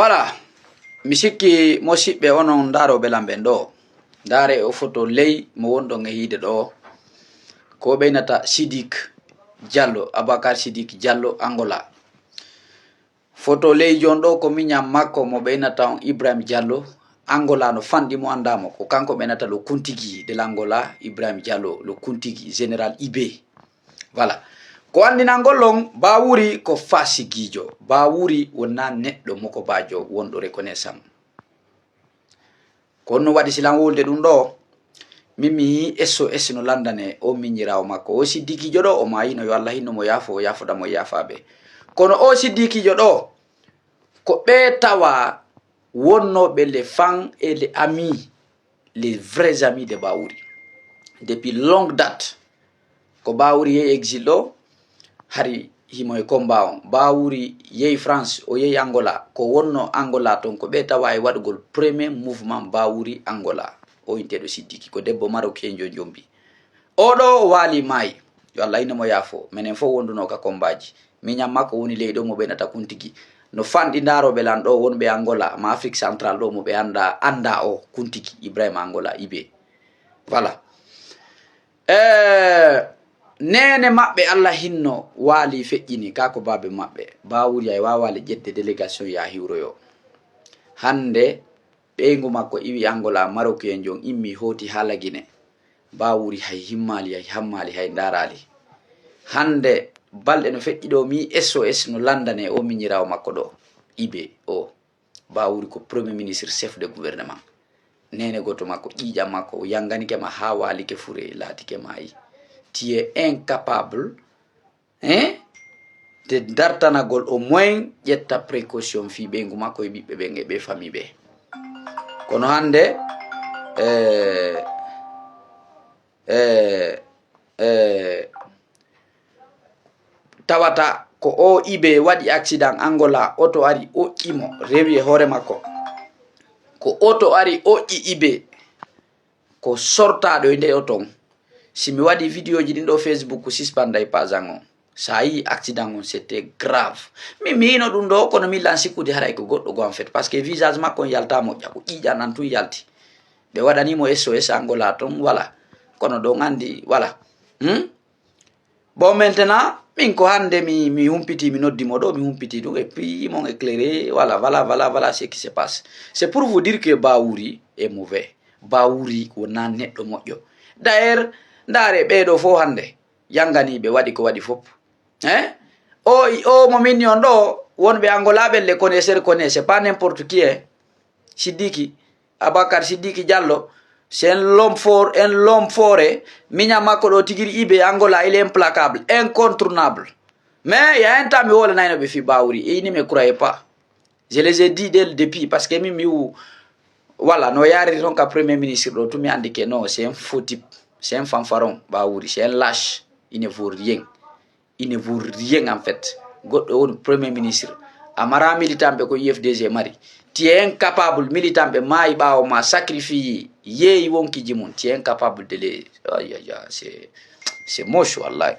Voilà, mi sikki musidɓe onon ndaroɓe lamben ɗo ndare o photo ley mo wonɗo e hiide ɗo ko ɓeynata Sidik Diallo, Abakar Sidik Diallo Angola. Photo ley jon ɗo ko miñam makko mo ɓeynata on Ibrahim Diallo Angola no fanɗi mo andamo ko kanko ɓeynata le kuntigi de l'Angola. Ibrahim Diallo le kuntigi général IB. Voilà, ko andinangol on Bawuri ko fasigijo. Bawuri wonna neɗɗo moko bajo wonɗo reconnaissant. Kono waɗi silan wolde ɗum ɗo min mi yi SOS no landane o miñirawo makko o Siddikijo ɗo o mayino yo Allah hinno mo yaafo o yafoda mo yafaɓe. Kono o Siddikijo ɗo ko ɓe tawa wonnoɓe les fans et les amis, les vrais amis de Bawuri depuis longue date. Ko Bawuri yehi exil ɗo hari himo e combat on. Bawuri yehi France o yehi Angola ko wonno Angola ton ko ɓe tawa e waɗugol premier mouvement Bawuri Angola o inteɗo Siddiki ko debbo Marocain jo jombi oɗo o waali maayi yo Allah ino mo yaafo minen fof wonduno ka combatji miñam makko woni leyɗo mo ɓeynata kuntigi no fanɗi ndaroɓe lan ɗo wonɓe Angola ma Afrique central ɗo mo ɓe anda o kuntigi Ibrahima Angola IB. Voilà, nene maɓɓe Allah hinno waali feƴƴini kako babe maɓɓe Bawuri ay wawale ƴedde délégation ya hiwroyo hande ɓeygu makko iwi Angola Marocain jon immi hoti haala Guinée. Bawuri hay himmali hay hammali hay darali hande balɗe no feƴƴi ɗo mi SOS no landane o miñirawo makko ɗo IB o. Bawuri ko premier ministre chef de gouvernement nene goto makko ƴiƴam makko o yanganike ma ha walike fure laatike mayi. Tu es incapable de dartanagol au moins ƴetta précaution fi ɓeygu makko e ɓiɓɓe ɓen e ɓe famille ɓe. Kono hande tawata ko o IB waɗi accident Angola auto ari oƴƴimo rewi e hoore makko ko auto ari oƴƴi IB ko sortaɗo e nde o ton. Si mi waɗi vidéo ji ɗin ɗo Facebook sispanday pasan on sa yi accident on c'était grave. Mi hino ɗum ɗo kono min lan sikkude haray ko goɗɗo go en fait parce que visage makko on yalta moƴƴa ko ƴiƴan nan tun yalti ɓe waɗanimo SOS Angola ton. Voilà, kono ɗon andi voilà. Bon maintenant min ko hande mi humpiti mi noddimo ɗo mi humpiti ɗum et puis mon éclairé. Voilà ce qui se passe. C'est pour vous dire que Bawuri est mauvais. Bawuri wona neɗɗo moƴƴo. D'ailleurs ndare ɓeɗo fo hande yanganiɓe waɗi ko waɗi fop o mo minni on ɗo wonɓe Angola ɓen le connaît, c'est pas n'importe qui Siddiki Abakar Siddiki Diallo c'est un l'homme fort, miñam makko ɗo tigiri IB Angola il est implacable, incontournable. Mais il y a un temps mi wolanayno ɓe fi Bawuri et ils ne me croyaient pas. Je les ai dit dès le début parce que mi voilà no yari ton ka premier ministre ɗo tumi andi que non c'est un faux type, c'est un fanfaron. Bawuri c'est un lâche, il ne vaut rien en fait. Goɗɗo woni premier ministre amara militant ɓe ko UFDG mari tu es incapable militant ɓe maayi ɓawo ma sacrifie yeeyi wonkiji mum tu es incapable de les c'est moche wallahi.